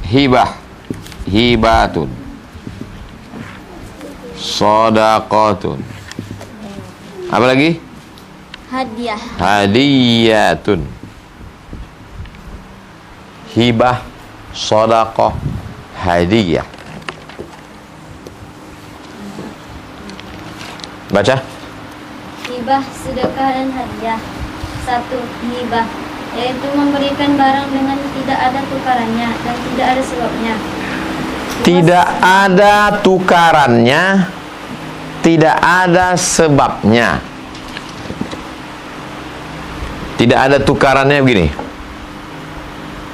hibah, hibatun, shadaqatun. Apa lagi? Hadiah. Hadiyatun. Hibah, shadaqah, hadiyah. Baca. Hibah, sedekah dan hadiah. 1. Hibah, yaitu memberikan barang dengan tidak ada tukarannya dan tidak ada sebabnya. Tidak ada tukarannya, tidak ada sebabnya. Tidak ada tukarannya begini.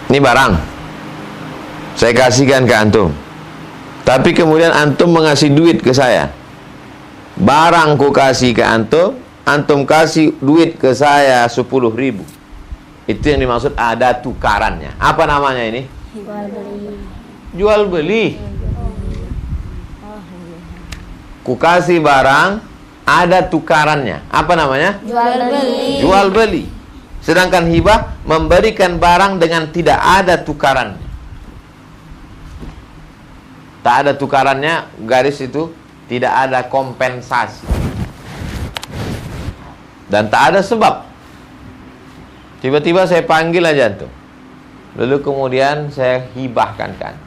Ini barang, saya kasihkan ke antum. Tapi kemudian antum mengasih duit ke saya. Barang ku kasih ke antum, antum kasih duit ke saya 10.000. Itu yang dimaksud ada tukarannya. Apa namanya ini? Jual beli. Jual beli. Ku kasih barang, ada tukarannya. Apa namanya? Jual beli. Jual beli. Sedangkan hibah memberikan barang dengan tidak ada tukarannya. Tak ada tukarannya, garis itu tidak ada kompensasi. Dan tak ada sebab. Tiba-tiba saya panggil aja tuh. Lalu kemudian saya hibahkan kan.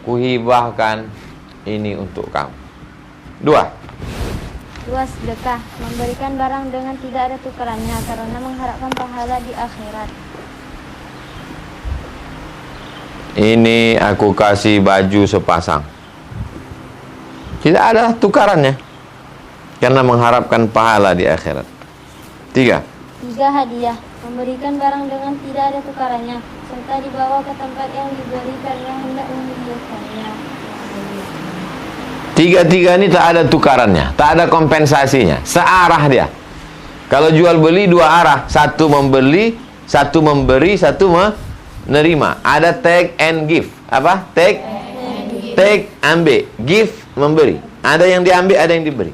Ku hibahkan ini untuk kamu. 2. 2. Sedekah, memberikan barang dengan tidak ada tukarannya karena mengharapkan pahala di akhirat. Ini aku kasih baju sepasang. Tidak ada tukarannya karena mengharapkan pahala di akhirat. 3. 3. Hadiah, memberikan barang dengan tidak ada tukarannya serta dibawa ke tempat yang diberi karena hendak memuliakannya. 3 ini tak ada tukarannya, tak ada kompensasinya, searah dia. Kalau jual beli 2 arah, satu membeli, satu memberi, satu menerima. Ada take and give. Apa? Take, ambil, give, memberi. Ada yang diambil, ada yang diberi.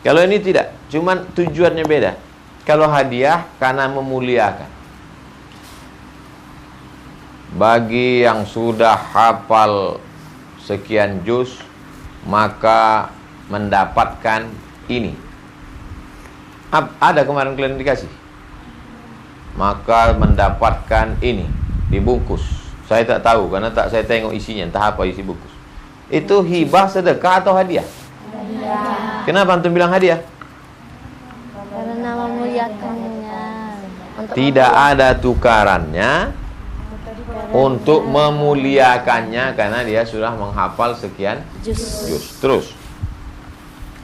Kalau ini tidak, cuman tujuannya beda. Kalau hadiah karena memuliakan. Bagi yang sudah hafal sekian juz, maka mendapatkan ini. Ada kemarin kalian dikasih. Maka mendapatkan ini dibungkus. Saya tak tahu karena tak saya tengok isinya, entah apa isi bungkus. Itu hibah, sedekah atau hadiah? Hadiah. Kenapa antum bilang hadiah? Karena memuliakannya. Tidak ada tukarannya untuk memuliakannya karena dia sudah menghafal sekian juz. Terus.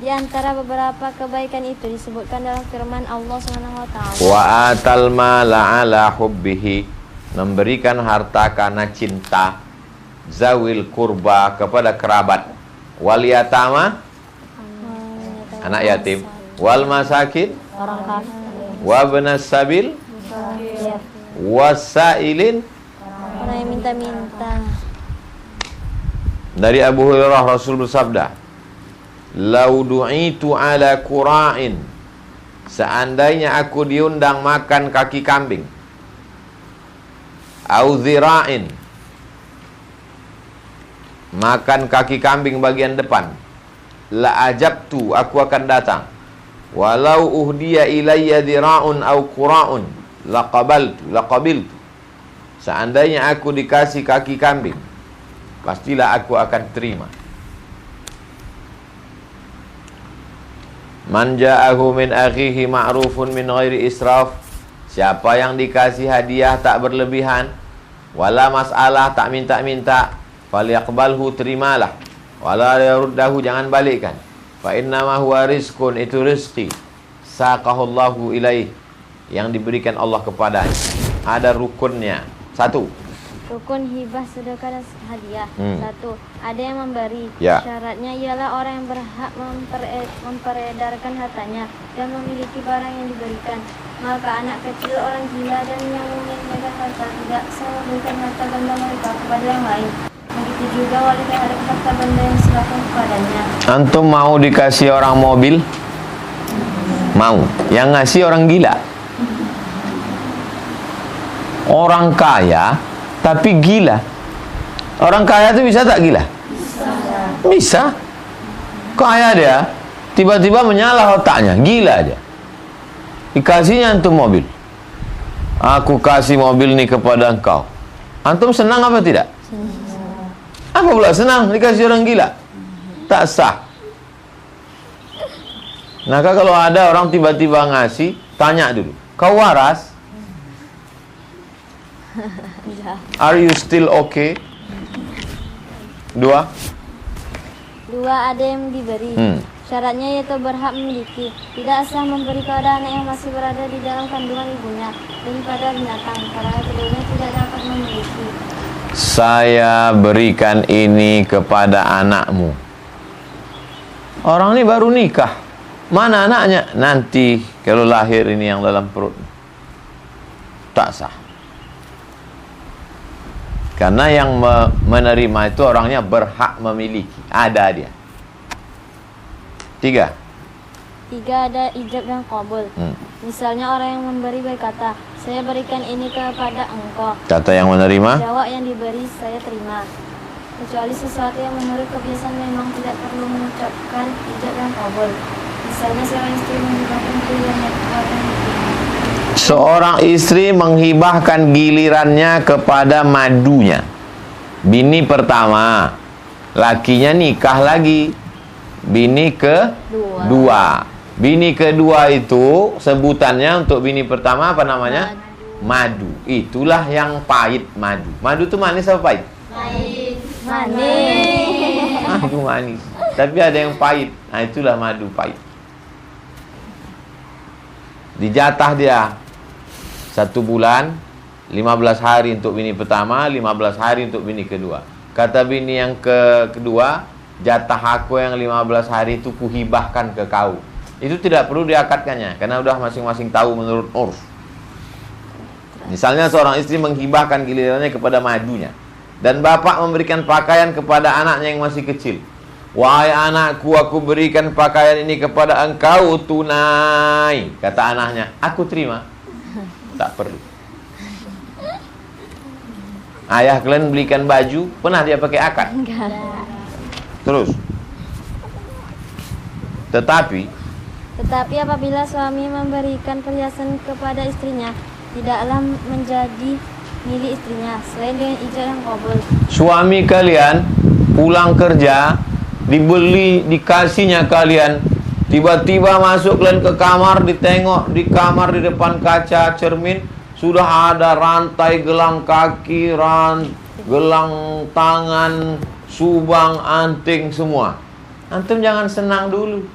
Di antara beberapa kebaikan itu disebutkan dalam firman Allah SWT. Wa atal mala ala hubbihi, memberikan harta karena cinta, zawil kurba, kepada kerabat, wal yatama, anak yatim, wal masakin, orang kafir, wa benas sabil, wasailin. orang yang minta-minta. Dari Abu Hurairah Rasul bersabda, "Lau du'itu ala qura'in", seandainya aku diundang makan kaki kambing, au zira'in, makan kaki kambing bagian depan, la ajabtu, aku akan datang. Walau uhdiya ilayya dira'un au qura'un, laqabiltu. Seandainya aku dikasih kaki kambing, pastilah aku akan terima. Man ja'ahu min akhihi ma'rufun min ghairi israf, siapa yang dikasih hadiah tak berlebihan, wala masalah, tak minta-minta, falyaqbalhu, terimalah, wala yaruddahu, jangan balikkan. Fa innama huwa rizqun, itu rezeki, saqahullahu ilaih, yang diberikan Allah kepadanya. Ada rukunnya. 1. Rukun hibah, sedekah dan hadiah. 1. Ada yang memberi. Ya. Syaratnya ialah orang yang berhak memperedarkan hartanya dan memiliki barang yang diberikan. Maka anak kecil, orang gila, dan yang menginginkan harta tidak sah memberikan harta benda mereka kepada yang lain. Begitu juga wali terhadap harta benda yang diserahkan kepadanya. Antum mau dikasih orang mobil? Mau. Yang ngasih orang gila. Orang kaya tapi gila. Orang kaya itu bisa tak gila? Bisa. Kaya dia, tiba-tiba menyala otaknya, gila dia. Dikasihnya antum mobil. Aku kasih mobil ini kepada engkau. Antum senang apa tidak? Apa pula senang dikasih orang gila? Tak sah. Maka kalau ada orang tiba-tiba ngasih, tanya dulu, kau waras? Are you still okay? Dua, ada yang diberi. Syaratnya yaitu berhak memiliki. Tidak sah memberi kepada anak yang masih berada di dalam kandungan ibunya dan pada binatang, karena keduanya tidak dapat memiliki. saya berikan ini kepada anakmu. Orang ini baru nikah. Mana anaknya? Nanti kalau lahir ini yang dalam perut. Tak sah. Karena yang menerima itu orangnya berhak memiliki. Ada dia. 3. Ada ijab dan qabul. Misalnya orang yang memberi berkata, saya berikan ini kepada engkau. Kata yang menerima, Jawab yang diberi saya terima. Kecuali sesuatu yang menurut kebiasaan memang tidak perlu mengucapkan ijab dan qabul. Misalnya seorang istri menghibahkan gilirannya kepada seorang istri menghibahkan gilirannya kepada madunya. Bini pertama, lakinya nikah lagi. Bini kedua. Bini kedua itu sebutannya untuk bini pertama apa namanya? Madu. Itulah yang pahit madu. Madu itu manis apa pahit? manis. Madu manis. Tapi ada yang pahit. Nah, itulah madu pahit. Dijatah dia 1 bulan, 15 hari untuk bini pertama, 15 hari untuk bini kedua. Kata bini yang kedua, jatah aku yang 15 hari itu kuhibahkan ke kau. Itu tidak perlu diakatkannya, karena udah masing-masing tahu menurut urf. Misalnya seorang istri menghibahkan gilirannya kepada madunya, dan bapak memberikan pakaian kepada anaknya yang masih kecil. Wahai anakku, aku berikan pakaian ini kepada engkau tunai. Kata anaknya, aku terima. Tak perlu. Ayah kalian belikan baju, pernah dia pakai akad? Enggak. Terus. Tetapi apabila suami memberikan perhiasan kepada istrinya, tidaklah menjadi milik istrinya selain dengan ijab dan qabul. suami kalian pulang kerja, dikasihnya kalian, tiba-tiba masuk kalian ke kamar, ditengok di kamar di depan kaca cermin sudah ada rantai gelang kaki, gelang tangan, subang, anting semua. Antum jangan senang dulu.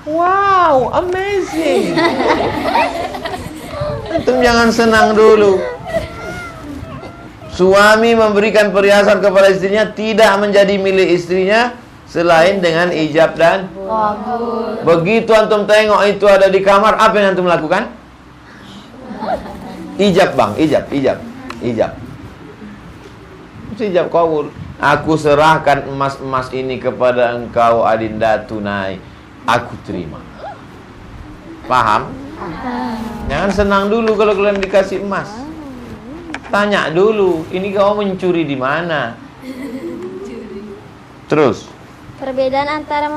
Wow, amazing. Antum jangan senang dulu. Suami memberikan perhiasan kepada istrinya tidak menjadi milik istrinya selain dengan ijab dan Qabul. begitu antum tengok itu ada di kamar, apa yang antum lakukan? Ijab bang, ijab. Itu ijab qabul. Aku serahkan emas-emas ini kepada engkau adinda tunai. Aku terima. Paham? Jangan senang dulu kalau kalian dikasih emas. Tanya dulu, ini kau mencuri di mana? Terus. Perbedaan antara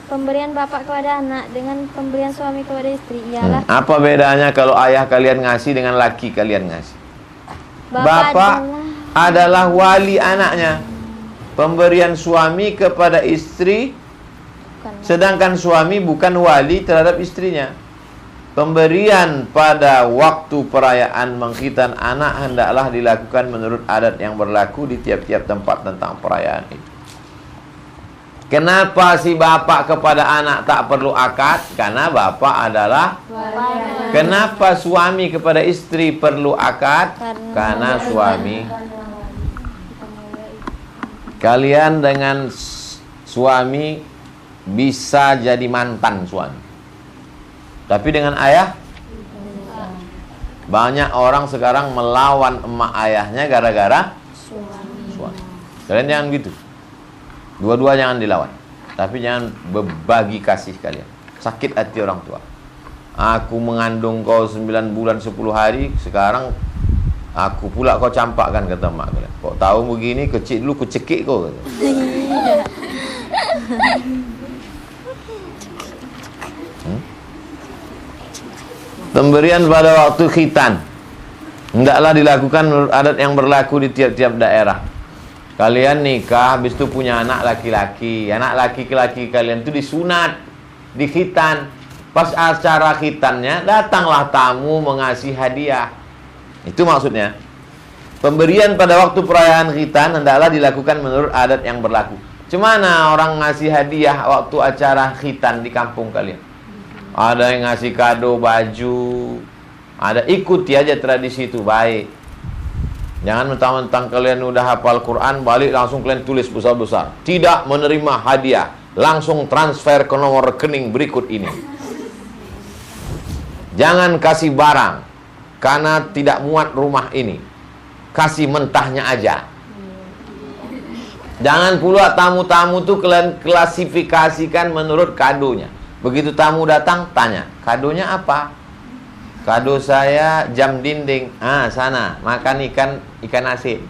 pemberian bapak kepada anak dengan pemberian suami kepada istri ialah Apa bedanya kalau ayah kalian ngasih dengan laki kalian ngasih? Bapak adalah wali anaknya. Pemberian suami kepada istri, sedangkan suami bukan wali terhadap istrinya. Pemberian pada waktu perayaan mengkhitan anak hendaklah dilakukan menurut adat yang berlaku di tiap-tiap tempat tentang perayaan itu. Kenapa si bapak kepada anak tak perlu akad? Karena bapak adalah wali. Kenapa suami kepada istri perlu akad? Karena suami. Kalian dengan suami bisa jadi mantan suami. Tapi dengan ayah, banyak orang sekarang melawan emak ayahnya gara-gara suami. Kalian jangan gitu. Dua-dua jangan dilawan. Tapi jangan berbagi kasih kalian. Sakit hati orang tua. Aku mengandung kau 9 bulan 10 hari, sekarang Aku pula kau campakkan, kata mak aku. Kau tahu begini, kecil dulu ku cekik kau, kata. Pemberian pada waktu khitan hendaklah dilakukan menurut adat yang berlaku di tiap-tiap daerah. Kalian nikah, habis itu punya anak laki-laki. Anak laki-laki kalian itu disunat, dikhitan. Pas acara khitannya, datanglah tamu mengasih hadiah. Itu maksudnya. Pemberian pada waktu perayaan khitan hendaklah dilakukan menurut adat yang berlaku. Cemana orang ngasih hadiah waktu acara khitan di kampung kalian? Ada yang ngasih kado baju, ada, ikuti aja tradisi itu, baik. Jangan mentang-mentang kalian udah hafal Quran, balik langsung kalian tulis besar-besar. Tidak menerima hadiah, langsung transfer ke nomor rekening berikut ini. Jangan kasih barang, karena tidak muat rumah ini. Kasih mentahnya aja. Jangan pula tamu-tamu tuh kalian klasifikasikan menurut kadonya. Begitu tamu datang, tanya, kadonya apa? Kado saya jam dinding. Ah, sana, makan ikan asin.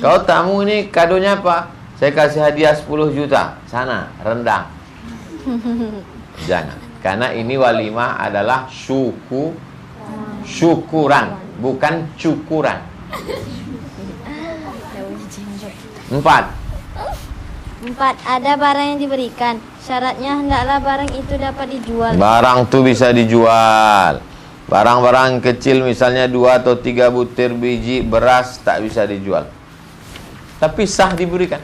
Kau tamu ini kadonya apa? Saya kasih hadiah 10 juta. Sana, rendang. Jangan. Karena ini walimah adalah syukuran, bukan cukuran. 4. Ada barang yang diberikan. Syaratnya hendaklah barang itu dapat dijual. Barang itu bisa dijual. Barang-barang kecil misalnya 2 atau 3 butir biji beras tak bisa dijual. Tapi sah diberikan.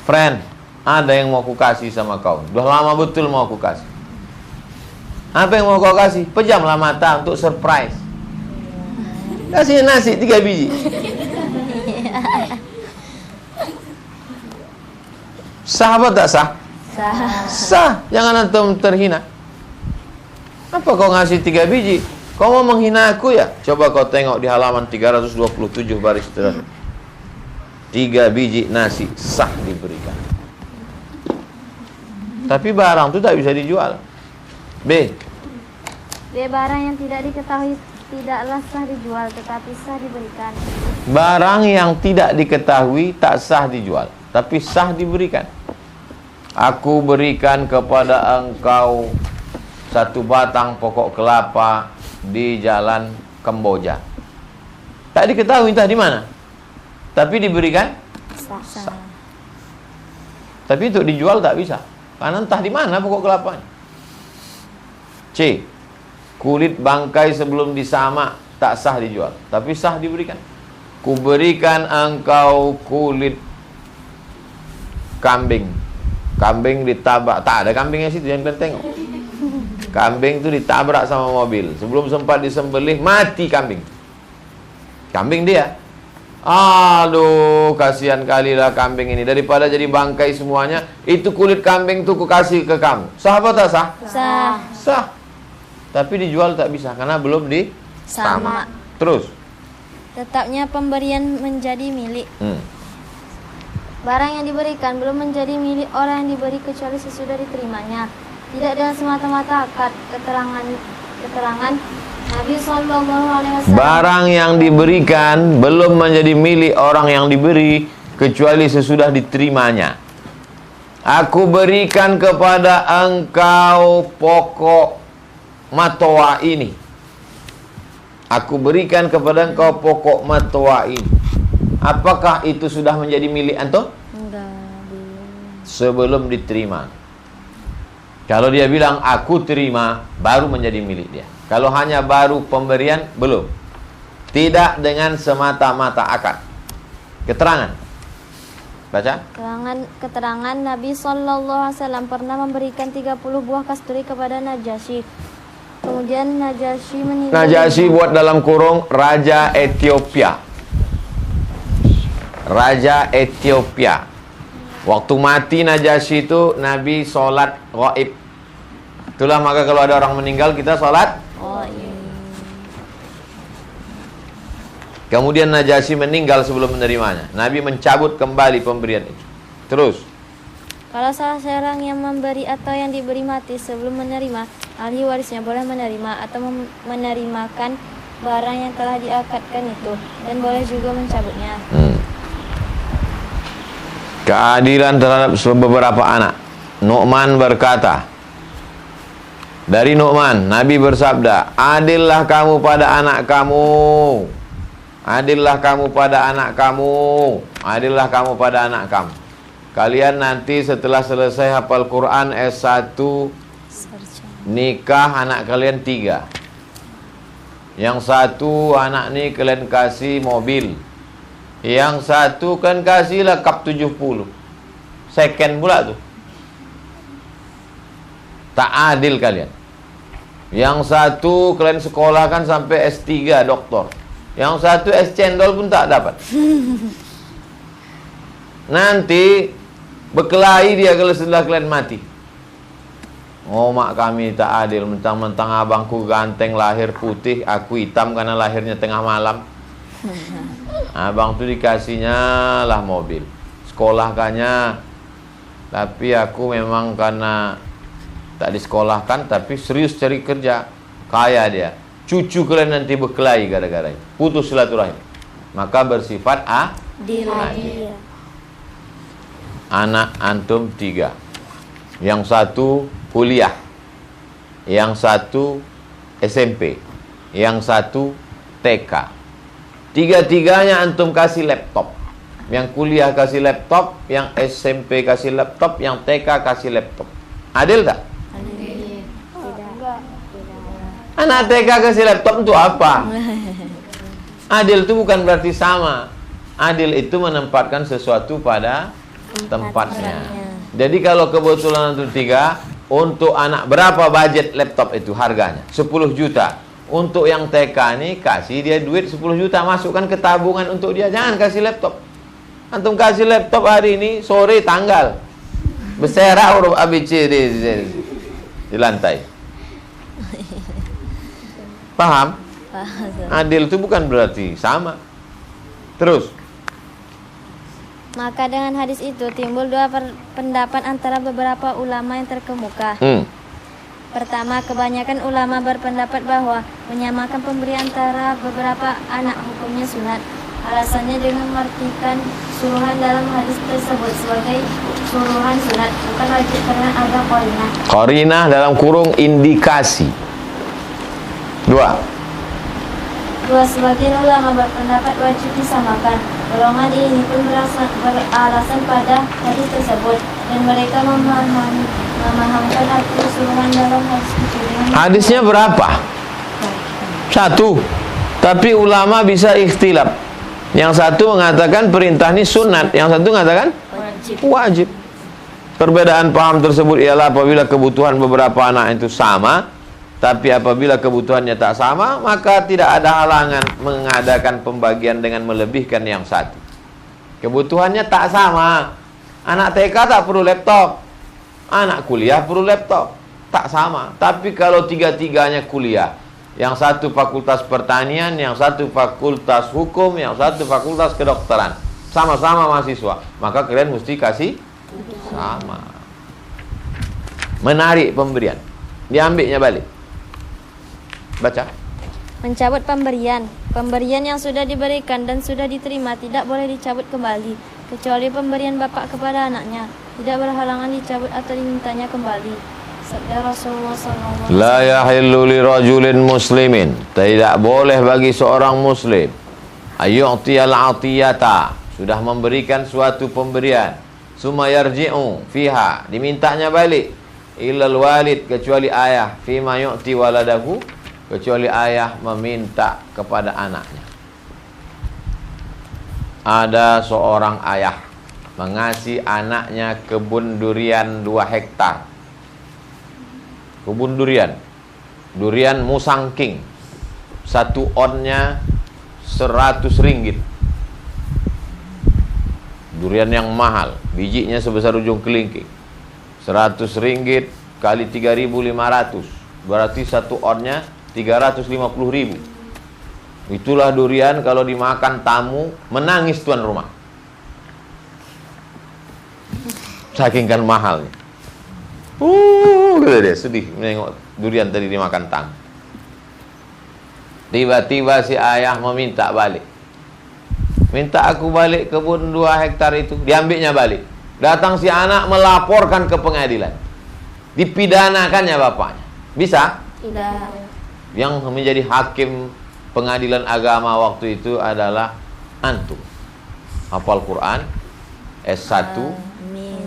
Friend, ada yang mau aku kasih sama kau. Udah lama betul mau aku kasih. Apa yang mau kau kasih? Pejamlah mata untuk surprise. Kasih nasi 3 biji. Sah apa tak sah? Sah. Sah. Jangan antum terhina. Apa kau ngasih 3 biji? Kau mau menghina aku ya? Coba kau tengok di halaman 327 baris terakhir. 3 biji nasi sah diberikan. Tapi barang itu tak bisa dijual. B. Barang yang tidak diketahui tidaklah sah dijual, tetapi sah diberikan. Barang yang tidak diketahui tak sah dijual, tapi sah diberikan. Aku berikan kepada engkau 1 batang pokok kelapa di jalan Kamboja. Tak diketahui entah di mana, tapi diberikan sah. Tapi untuk dijual tak bisa, karena entah di mana pokok kelapanya. C. Kulit bangkai sebelum disamak tak sah dijual, tapi sah diberikan. Kuberikan engkau kulit kambing. Kambing ditabrak. Tak ada kambingnya situ, yang kalian tengok. Kambing itu ditabrak sama mobil. Sebelum sempat disembelih, mati kambing. Kambing dia. Aduh, kasihan kalilah kambing ini. Daripada jadi bangkai semuanya, itu kulit kambing tuh ku kasih ke kamu. Sah apa tak sah? Sah. Sah. Tapi dijual tak bisa, karena belum Sama. Terus. Tetapnya pemberian menjadi milik. Barang yang diberikan belum menjadi milik orang yang diberi kecuali sesudah diterimanya. Tidak dengan semata-mata akad. Keterangan Nabi SAW. Barang yang diberikan belum menjadi milik orang yang diberi kecuali sesudah diterimanya. Aku berikan kepada engkau pokok matoa ini. Aku berikan kepada engkau pokok matoa ini. Apakah itu sudah menjadi milik antum? Enggak, belum. Sebelum diterima. Kalau dia bilang aku terima, baru menjadi milik dia. Kalau hanya baru pemberian, belum. Tidak dengan semata-mata akad. Keterangan. Baca. Keterangan Nabi SAW pernah memberikan 30 buah kasturi kepada Najasyi. Kemudian Najasyi meninggal. Najasyi buat dalam kurung Raja Ethiopia. Raja Ethiopia. Waktu mati Najasyi itu Nabi sholat ghaib. Itulah maka kalau ada orang meninggal kita sholat. Kemudian Najasyi meninggal sebelum menerimanya. Nabi mencabut kembali pemberian itu. Terus. Kalau salah seorang yang memberi atau yang diberi mati sebelum menerima, ahli warisnya boleh menerima atau menerimakan barang yang telah diakadkan itu, dan boleh juga mencabutnya. Keadilan terhadap beberapa anak. Nu'man berkata, dari Nu'man, Nabi bersabda, adillah kamu pada anak kamu, adillah kamu pada anak kamu, adillah kamu pada anak kamu. Kalian nanti setelah selesai hafal Quran S1, nikah anak kalian 3. Yang satu anak nih kalian kasih mobil, yang satu kan kasih lekap 70. Second pula tuh. Tak adil kalian. Yang satu kalian sekolahkan sampai S3 doktor, yang satu S cendol pun tak dapat. Nanti berkelahi dia kalau setelah kalian mati. Oh, mak kami tak adil, mentang-mentang abangku ganteng lahir putih, aku hitam karena lahirnya tengah malam. Abang tuh dikasihnya lah mobil, sekolahkannya, tapi aku memang karena tak disekolahkan, tapi serius cari kerja, kaya dia. Cucu kalian nanti berkelahi gara-gara itu, putus silaturahim. Maka bersifat adil. Anak antum 3, yang satu kuliah, yang satu SMP, yang satu TK. Tiga-tiganya antum kasih laptop. Yang kuliah kasih laptop, yang SMP kasih laptop, yang TK kasih laptop. Adil tak? Anak TK kasih laptop untuk apa? Adil itu bukan berarti sama. Adil itu menempatkan sesuatu pada tempatnya. Jadi kalau kebetulan untuk 3, untuk anak berapa budget laptop itu harganya? 10 juta. Untuk yang TK nih kasih dia duit 10 juta, masukkan ke tabungan untuk dia. Jangan kasih laptop. Antum kasih laptop hari ini, sore tanggal berserak huruf ABC di lantai. Paham? Adil itu bukan berarti sama. Terus. Maka dengan hadis itu timbul 2 pendapat antara beberapa ulama yang terkemuka. Pertama, kebanyakan ulama berpendapat bahwa menyamakan pemberian antara beberapa anak hukumnya sunat. Alasannya dengan mengartikan suruhan dalam hadis tersebut sebagai suruhan sunat, bukan wajib karena ada qarinah. Qarinah dalam kurung indikasi. 2. Sebagian ulama berpendapat wajib disamakan. Golongan ini pun beralasan pada hadis tersebut, dan mereka memahamkan arti suruhan dalam hadis itu. Hadisnya berapa? 1. Tapi ulama bisa ikhtilaf. Yang satu mengatakan perintah ini sunat, yang satu mengatakan wajib. Perbedaan paham tersebut ialah apabila kebutuhan beberapa anak itu sama, tapi apabila kebutuhannya tak sama, maka tidak ada halangan mengadakan pembagian dengan melebihkan yang satu. Kebutuhannya tak sama. Anak TK tak perlu laptop, anak kuliah perlu laptop, tak sama. Tapi kalau tiga-tiganya kuliah, yang satu fakultas pertanian, yang satu fakultas hukum, yang satu fakultas kedokteran, sama-sama mahasiswa, maka kalian mesti kasih sama. Menarik pemberian, diambilnya balik. Baca. Mencabut pemberian. Pemberian yang sudah diberikan dan sudah diterima tidak boleh dicabut kembali, kecuali pemberian bapak kepada anaknya. Tidak berhalangan dicabut atau dimintanya kembali. Sabda Rasulullah SAW. La yahillu li rajulin muslimin. Tidak boleh bagi seorang muslim ayyu'tiyal atiyata, sudah memberikan suatu pemberian, summa yarji'u fiha, dimintanya balik, illal walid, kecuali ayah, fima yu'ti waladahu, kecuali ayah meminta kepada anaknya. Ada seorang ayah mengasih anaknya kebun durian 2 hektar. Kebun durian, durian Musangking, 1 onnya 100 ringgit. Durian yang mahal, bijinya sebesar ujung kelingking. 100 ringgit kali 3.500, berarti 1 onnya 350.000. Itulah durian kalau dimakan tamu menangis tuan rumah, saking kan mahalnya. Gitu dia sedih menengok durian tadi dimakan tamu. Tiba-tiba si ayah meminta balik. Minta aku balik kebun 2 hektar itu. Diambilnya balik. Datang si anak melaporkan ke pengadilan. Dipidanakannya bapaknya. Bisa? Tidak. Yang menjadi hakim pengadilan agama waktu itu adalah antum. Hafal Quran, S1,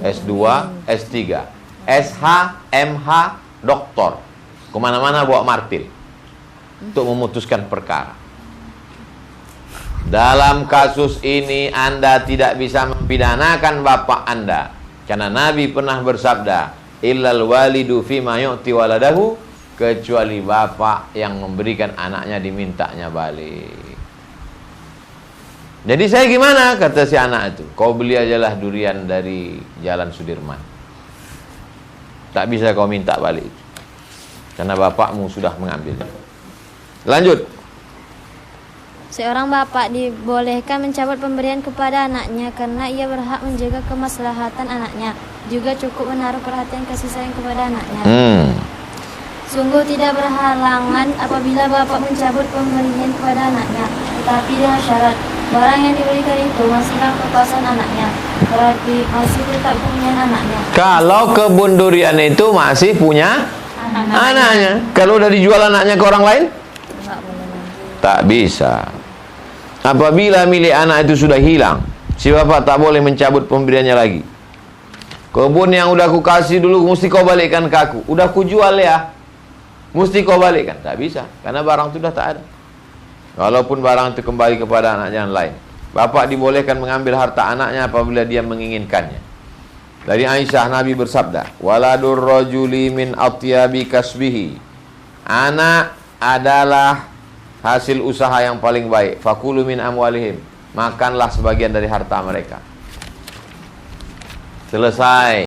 S2, S3, SH, MH, doktor. Kemana-mana bawa martil untuk memutuskan perkara. Dalam kasus ini Anda tidak bisa mempidanakan bapak Anda, karena Nabi pernah bersabda, illal walidu fima yu'ti waladahu, kecuali bapak yang memberikan anaknya dimintanya balik. Jadi saya gimana? Kata si anak itu, kau beli ajalah durian dari Jalan Sudirman. Tak bisa kau minta balik, karena bapakmu sudah mengambilnya. Lanjut. Seorang bapak dibolehkan mencabut pemberian kepada anaknya karena ia berhak menjaga kemaslahatan anaknya. Juga cukup menaruh perhatian kasih sayang kepada anaknya. Sungguh tidak berhalangan apabila bapak mencabut pemberian kepada anaknya, tetapi dengan syarat barang yang diberikan itu masihlah kekuasaan anaknya, berarti masih tetap punya anaknya. Kalau kebun durian itu masih punya anaknya. Kalau udah dijual anaknya ke orang lain, tak bisa. Apabila milik anak itu sudah hilang, si bapak tak boleh mencabut pemberiannya lagi. Kebun yang udah aku kasih dulu mesti kau balikkan ke aku. Udah aku jual ya, mesti kau balikkan. Tak bisa, karena barang itu sudah tak ada. Walaupun barang itu kembali kepada anak yang lain, bapak dibolehkan mengambil harta anaknya apabila dia menginginkannya. Dari Aisyah, Nabi bersabda, waladur rajuli min atyabi kasbihi. Anak adalah hasil usaha yang paling baik. Fakulu min amwalihim, makanlah sebagian dari harta mereka. Selesai.